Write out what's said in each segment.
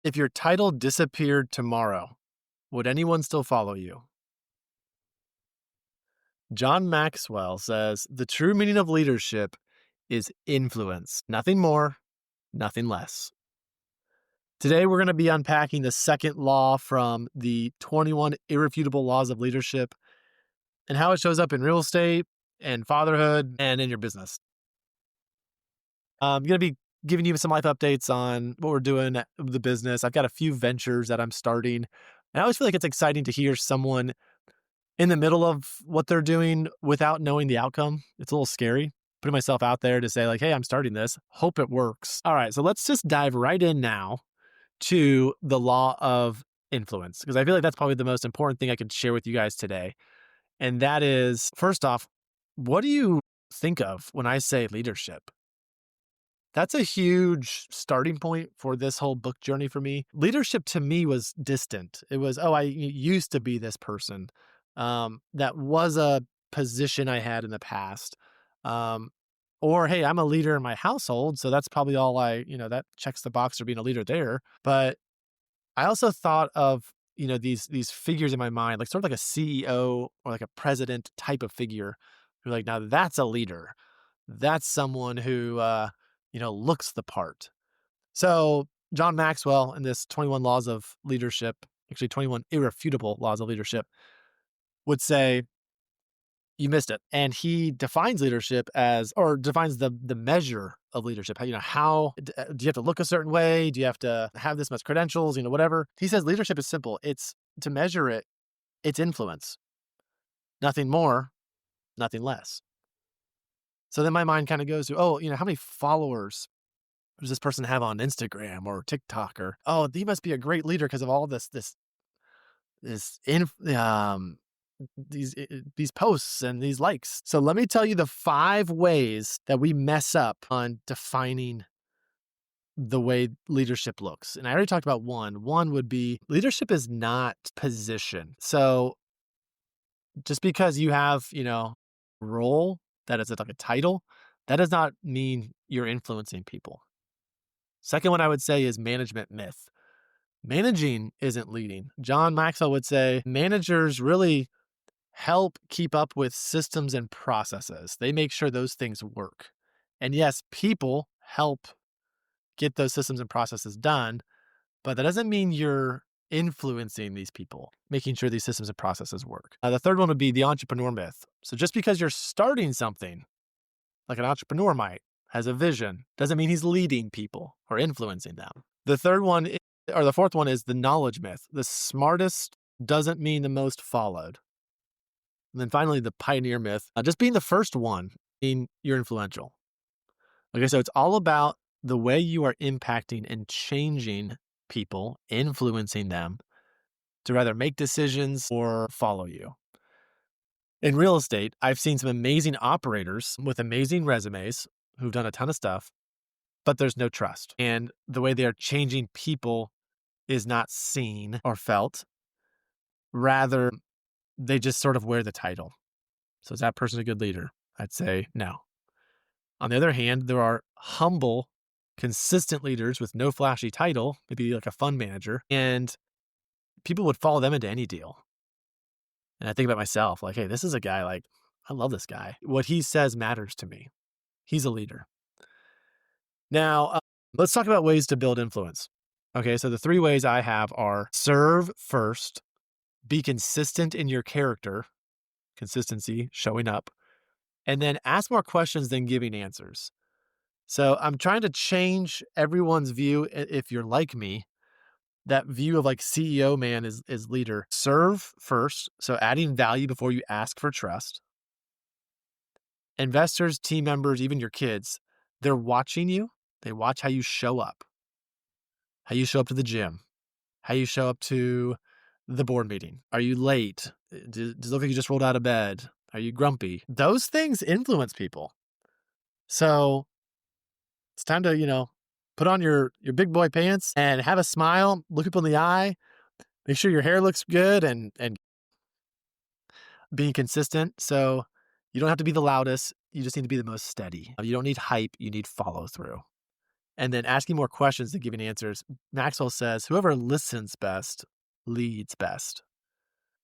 If your title disappeared tomorrow, would anyone still follow you? John Maxwell says the true meaning of leadership is influence, nothing more, nothing less. Today, we're going to be unpacking the second law from the 21 Irrefutable Laws of Leadership and how it shows up in real estate and fatherhood and in your business. I'm going to be giving you some life updates on what we're doing with the business. I've got a few ventures that I'm starting, and I always feel like it's exciting to hear someone in the middle of what they're doing without knowing the outcome. It's a little scary putting myself out there to say like, hey, I'm starting this. Hope it works. All right, so let's just dive right in now to the law of influence, because I feel like that's probably the most important thing I can share with you guys today. And that is, first off, what do you think of when I say leadership? That's a huge starting point for this whole book journey for me. Leadership to me was distant. It was, oh, I used to be this person. That was a position I had in the past. Or, hey, I'm a leader in my household, so that's probably all that checks the box for being a leader there. But I also thought of, these figures in my mind, like sort of like a CEO or like a president type of figure who like, now that's a leader. That's someone who, looks the part. So John Maxwell in this 21 laws of leadership, actually 21 irrefutable laws of leadership, would say, you missed it. And he defines leadership or defines the measure of leadership. How do you have to look a certain way? Do you have to have this much credentials? Whatever. He says leadership is simple. It's to measure it. It's influence. Nothing more, nothing less. So then my mind kind of goes to, how many followers does this person have on Instagram or TikTok? Or, he must be a great leader because of all these posts and these likes. So let me tell you the 5 ways that we mess up on defining the way leadership looks. And I already talked about one. One would be leadership is not position. So just because you have, a role that is like a title, that does not mean you're influencing people. Second one I would say is management myth. Managing isn't leading. John Maxwell would say managers really help keep up with systems and processes. They make sure those things work. And yes, people help get those systems and processes done, but that doesn't mean you're influencing these people, making sure these systems and processes work. The third one would be the entrepreneur myth. So just because you're starting something, like an entrepreneur might, has a vision, doesn't mean he's leading people or influencing them. The fourth one is the knowledge myth. The smartest doesn't mean the most followed. And then finally, the pioneer myth, just being the first one, mean you're influential. Okay, so it's all about the way you are impacting and changing people, influencing them to rather make decisions or follow you. In real estate, I've seen some amazing operators with amazing resumes who've done a ton of stuff, but there's no trust. And the way they're changing people is not seen or felt. Rather, they just sort of wear the title. So is that person a good leader? I'd say no. On the other hand, there are humble, consistent leaders with no flashy title, maybe like a fund manager, and people would follow them into any deal. And I think about myself, like, hey, this is a guy, like, I love this guy. What he says matters to me. He's a leader. Now, let's talk about ways to build influence. Okay, so the 3 ways I have are serve first, be consistent in your character, consistency, showing up, and then ask more questions than giving answers. So I'm trying to change everyone's view. If you're like me, that view of like CEO man is leader. Serve first. So adding value before you ask for trust. Investors, team members, even your kids, they're watching you. They watch how you show up to the gym, how you show up to the board meeting. Are you late? Does it look like you just rolled out of bed? Are you grumpy? Those things influence people. So it's time to, put on your big boy pants and have a smile, look people in the eye, make sure your hair looks good and being consistent. So you don't have to be the loudest. You just need to be the most steady. You don't need hype. You need follow through. and then asking more questions than giving answers. Maxwell says, whoever listens best leads best.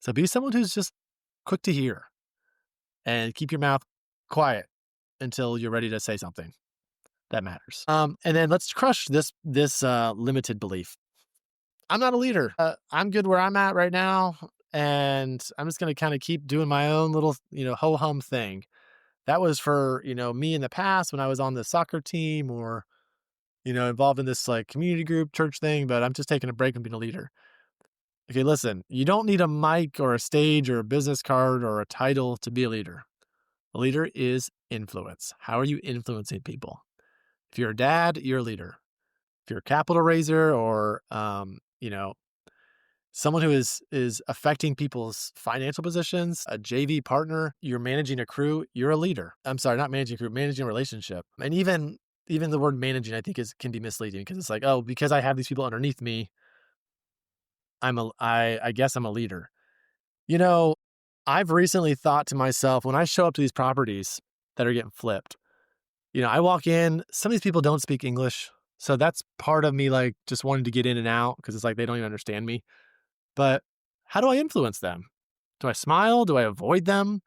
So be someone who's just quick to hear and keep your mouth quiet until you're ready to say something that matters. And then let's crush this limited belief. I'm not a leader. I'm good where I'm at right now, and I'm just going to kind of keep doing my own little, ho hum thing. That was for me in the past when I was on the soccer team or involved in this like community group church thing. But I'm just taking a break and being a leader. Okay, listen. You don't need a mic or a stage or a business card or a title to be a leader. A leader is influence. How are you influencing people? If you're a dad, you're a leader. If you're a capital raiser or someone who is affecting people's financial positions, a JV partner, you're managing a crew, you're a leader. I'm sorry, not managing a crew, managing a relationship. And even the word managing, I think can be misleading because it's like, oh, because I have these people underneath me, I guess I'm a leader. I've recently thought to myself, when I show up to these properties that are getting flipped, I walk in, some of these people don't speak English. So that's part of me like just wanting to get in and out because it's like they don't even understand me. But how do I influence them? Do I smile? Do I avoid them?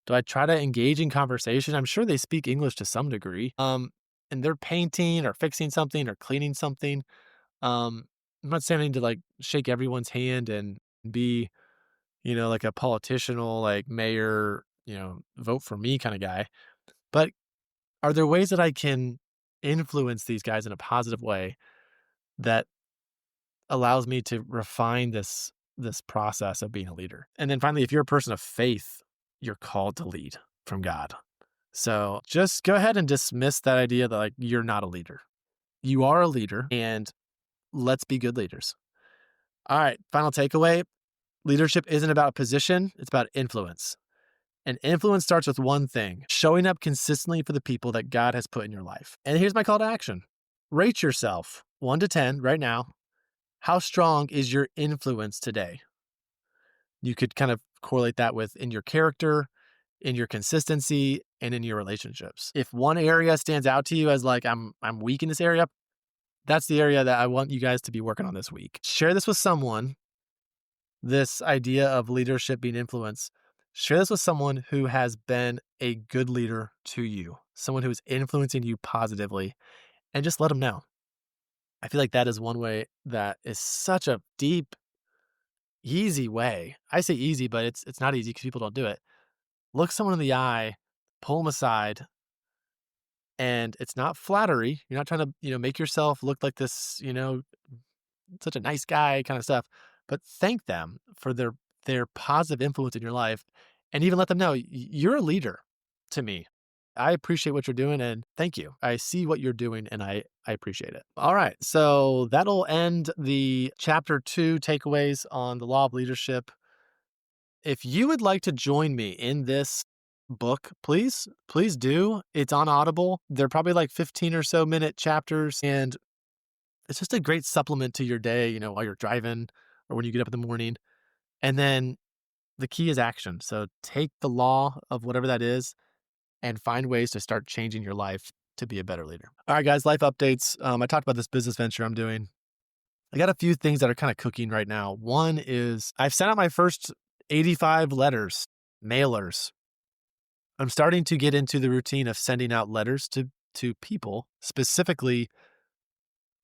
Do I try to engage in conversation? I'm sure they speak English to some degree. And they're painting or fixing something or cleaning something. I'm not saying to like shake everyone's hand and be, like a politicianal, like mayor, vote for me kind of guy. But are there ways that I can influence these guys in a positive way that allows me to refine this process of being a leader? And then finally, if you're a person of faith, you're called to lead from God. So just go ahead and dismiss that idea that like you're not a leader. You are a leader, and let's be good leaders. All right, final takeaway. Leadership isn't about position, it's about influence. And influence starts with one thing: showing up consistently for the people that God has put in your life. And here's my call to action. Rate yourself 1 to 10 right now. How strong is your influence today? You could kind of correlate that with in your character, in your consistency, and in your relationships. If one area stands out to you as like, I'm weak in this area, that's the area that I want you guys to be working on this week. Share this with someone, this idea of leadership being influence. Share this with someone who has been a good leader to you, someone who is influencing you positively, and just let them know. I feel like that is one way that is such a deep, easy way. I say easy, but it's not easy because people don't do it. Look someone in the eye, pull them aside, and it's not flattery. You're not trying to, make yourself look like this, such a nice guy kind of stuff, but thank them for their positive influence in your life, and even let them know you're a leader to me. I appreciate what you're doing, and thank you. I see what you're doing, and I appreciate it. All right, so that'll end the chapter 2 takeaways on the law of leadership. If you would like to join me in this book, please do. It's on Audible. They're probably like 15 or so minute chapters, and it's just a great supplement to your day, while you're driving or when you get up in the morning. And then the key is action. So take the law of whatever that is and find ways to start changing your life to be a better leader. All right, guys, life updates. I talked about this business venture I'm doing. I got a few things that are kind of cooking right now. One is I've sent out my first 85 letters, mailers. I'm starting to get into the routine of sending out letters to people, specifically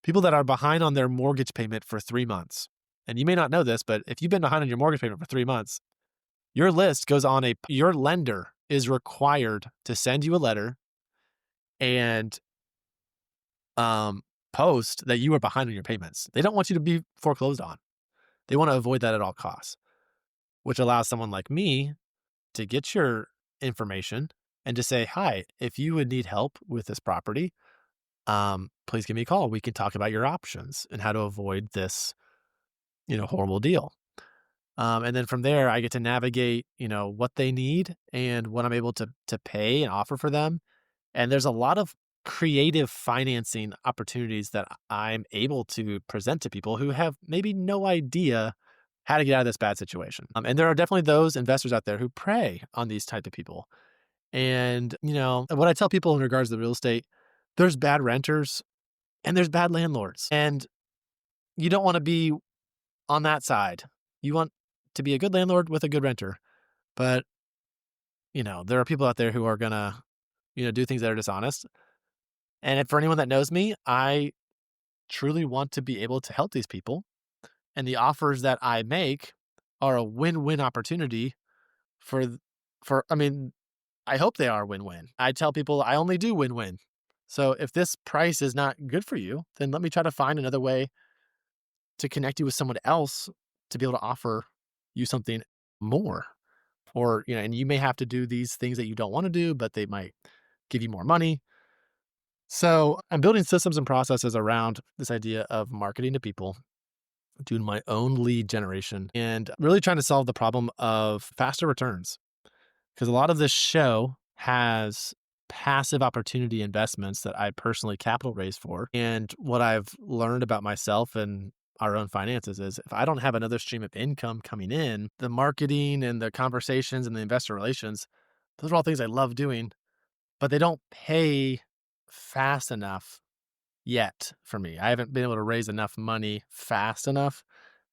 people that are behind on their mortgage payment for 3 months. And you may not know this, but if you've been behind on your mortgage payment for 3 months, your list goes on your lender is required to send you a letter and post that you are behind on your payments. They don't want you to be foreclosed on. They want to avoid that at all costs, which allows someone like me to get your information and to say, hi, if you would need help with this property, please give me a call. We can talk about your options and how to avoid this, horrible deal. And then from there, I get to navigate, what they need and what I'm able to pay and offer for them. And there's a lot of creative financing opportunities that I'm able to present to people who have maybe no idea how to get out of this bad situation. And there are definitely those investors out there who prey on these type of people. And, what I tell people in regards to the real estate, there's bad renters and there's bad landlords. And you don't want to be on that side. You want to be a good landlord with a good renter. But, there are people out there who are going to, do things that are dishonest. And for anyone that knows me, I truly want to be able to help these people. And the offers that I make are a win-win opportunity for, I mean, I hope they are win-win. I tell people I only do win-win. So if this price is not good for you, then let me try to find another way to connect you with someone else to be able to offer you something more. Or, and you may have to do these things that you don't want to do, but they might give you more money. So I'm building systems and processes around this idea of marketing to people, doing my own lead generation, and really trying to solve the problem of faster returns. Because a lot of this show has passive opportunity investments that I personally capital raise for. And what I've learned about myself and our own finances is if I don't have another stream of income coming in, the marketing and the conversations and the investor relations, those are all things I love doing, but they don't pay fast enough yet for me. I haven't been able to raise enough money fast enough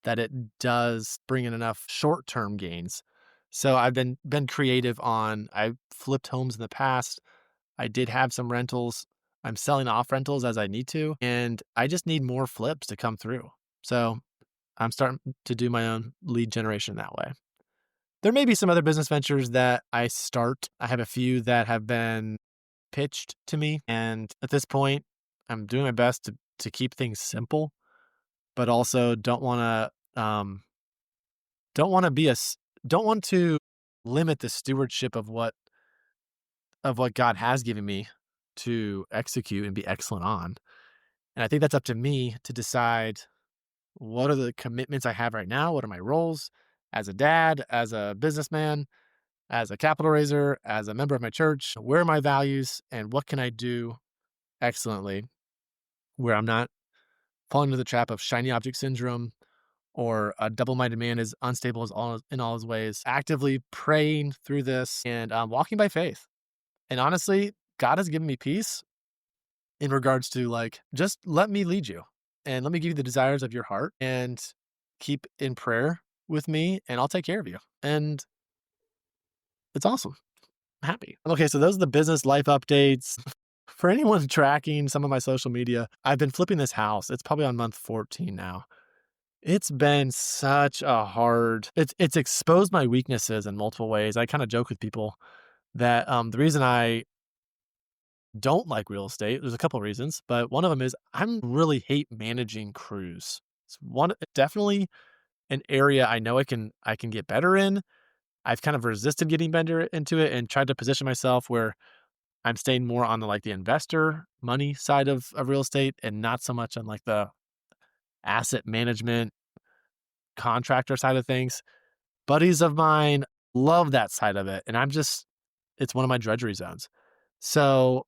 that it does bring in enough short-term gains. So I've been creative on, I've flipped homes in the past. I did have some rentals. I'm selling off rentals as I need to, and I just need more flips to come through. So I'm starting to do my own lead generation that way. There may be some other business ventures that I start. I have a few that have been pitched to me, and at this point, I'm doing my best to keep things simple, but also don't want to limit the stewardship of what God has given me to execute and be excellent on. And I think that's up to me to decide what are the commitments I have right now? What are my roles as a dad, as a businessman, as a capital raiser, as a member of my church? Where are my values and what can I do excellently where I'm not falling into the trap of shiny object syndrome or a double-minded man is unstable in all his ways, actively praying through this and walking by faith. And honestly, God has given me peace in regards to just let me lead you and let me give you the desires of your heart and keep in prayer with me and I'll take care of you. And it's awesome. I'm happy. Okay, so those are the business life updates. For anyone tracking some of my social media, I've been flipping this house. It's probably on month 14 now. It's been such a hard, it's exposed my weaknesses in multiple ways. I kind of joke with people that the reason I don't like real estate, there's a couple of reasons, but one of them is I really hate managing crews. It's definitely an area I know I can get better in. I've kind of resisted getting better into it and tried to position myself where I'm staying more on the investor money side of real estate and not so much on the asset management contractor side of things. Buddies of mine love that side of it. And it's one of my drudgery zones. So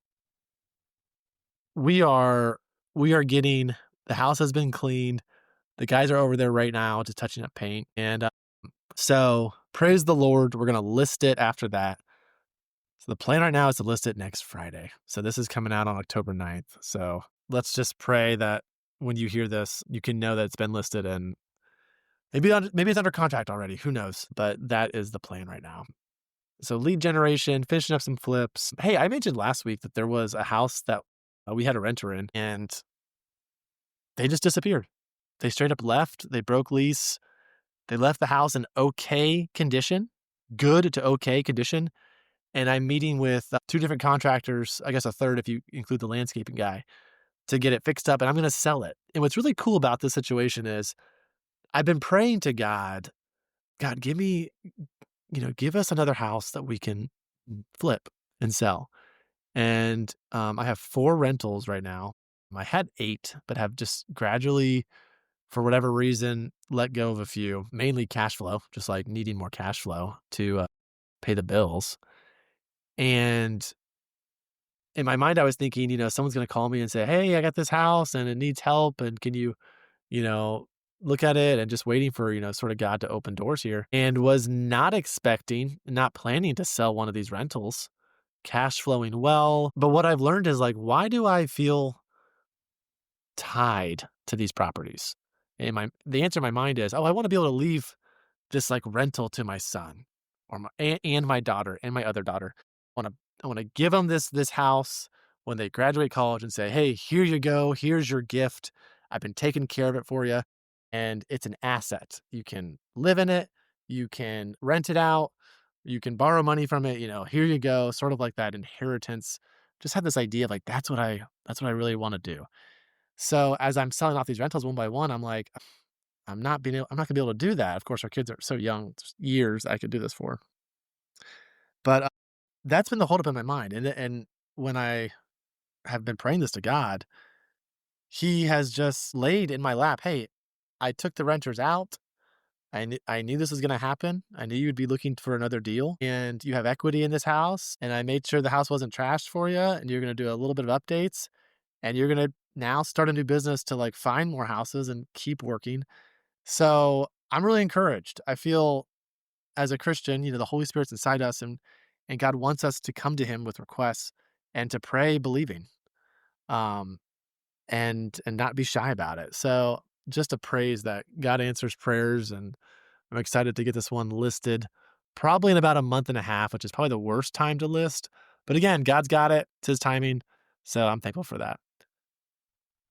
we are getting, the house has been cleaned. The guys are over there right now just touching up paint. And so praise the Lord. We're going to list it after that. So the plan right now is to list it next Friday. So this is coming out on October 9th. So let's just pray that when you hear this, you can know that it's been listed and maybe it's under contract already. Who knows? But that is the plan right now. So lead generation, finishing up some flips. Hey, I mentioned last week that there was a house that we had a renter in and they just disappeared. They straight up left. They broke lease. They left the house in okay condition, good to okay condition. And I'm meeting with 2 different contractors, I guess a third if you include the landscaping guy, to get it fixed up. And I'm going to sell it. And what's really cool about this situation is I've been praying to God, give me, give us another house that we can flip and sell. And I have 4 rentals right now. I had 8, but have just gradually, for whatever reason, let go of a few, mainly cash flow, just needing more cash flow to pay the bills. And in my mind, I was thinking, someone's going to call me and say, hey, I got this house and it needs help. And can you, look at it, and just waiting for, sort of God to open doors here, and was not planning to sell one of these rentals, cash flowing well. But what I've learned is why do I feel tied to these properties? And the answer in my mind is, oh, I want to be able to leave this like rental to my son or and my daughter and my other daughter. I want to give them this house when they graduate college and say, hey, here you go. Here's your gift. I've been taking care of it for you. And it's an asset. You can live in it. You can rent it out. You can borrow money from it. Here you go. Sort of like that inheritance. Just had this idea of like, that's what I really want to do. So as I'm selling off these rentals one by one, I'm like, I'm not gonna be able to do that. Of course, our kids are so young, there's years I could do this for. But that's been the holdup in my mind. And when I have been praying this to God, He has just laid in my lap, hey, I took the renters out. I knew this was gonna happen. I knew you'd be looking for another deal, and you have equity in this house, and I made sure the house wasn't trashed for you, and you're gonna do a little bit of updates, and you're gonna now start a new business to like find more houses and keep working. So I'm really encouraged. I feel as a Christian, the Holy Spirit's inside us, and God wants us to come to Him with requests and to pray believing, um, and not be shy about it. So just a praise that God answers prayers, and I'm excited to get this one listed probably in about a month and a half, which is probably the worst time to list. But again, God's got it. It's His timing. So I'm thankful for that.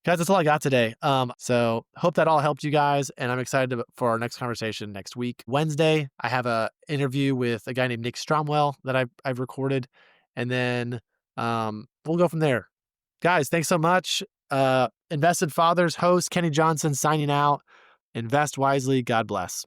Guys, that's all I got today. So hope that all helped you guys, and I'm excited for our next conversation next week. Wednesday, I have a interview with a guy named Nick Stromwell that I've recorded, and then we'll go from there. Guys, thanks so much. Invested Fathers host Kenny Johnson signing out. Invest wisely. God bless.